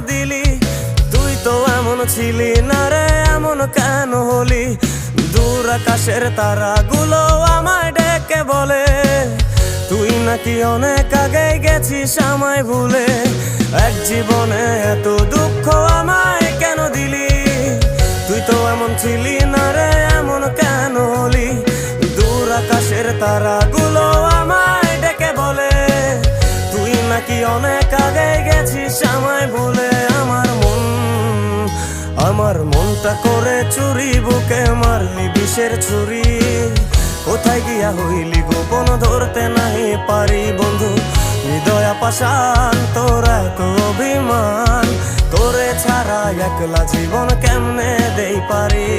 দিলি? তুই তো এমন ছিলি না রে, এমন কেন হলি? দূর আকাশের তারাগুলো আমায় ডেকে বলে তুই নাকি অনেক আগে গেছিস আমায় ভুলে। এক জীবনে এত দুঃখ আমায় কেন দিলি? তুই তো এমন ছিলি না রে, এমন কেন হলি? দূর আকাশের তারাগুলো আমায় ডেকে বলে তুই নাকি অনেক আগে গেছিস আমায় ভুলে। আমার মনটা করে চুরি, বুকে মারলি বিষের ছুরি। কোথায় গিয়া হইলি গোপন ধরতে নাই পারি বন্ধু। হৃদয় পাষাণ তোর এত অভিমান, তোরে ছাড়া একলা জীবন কেমনে দেই পারি।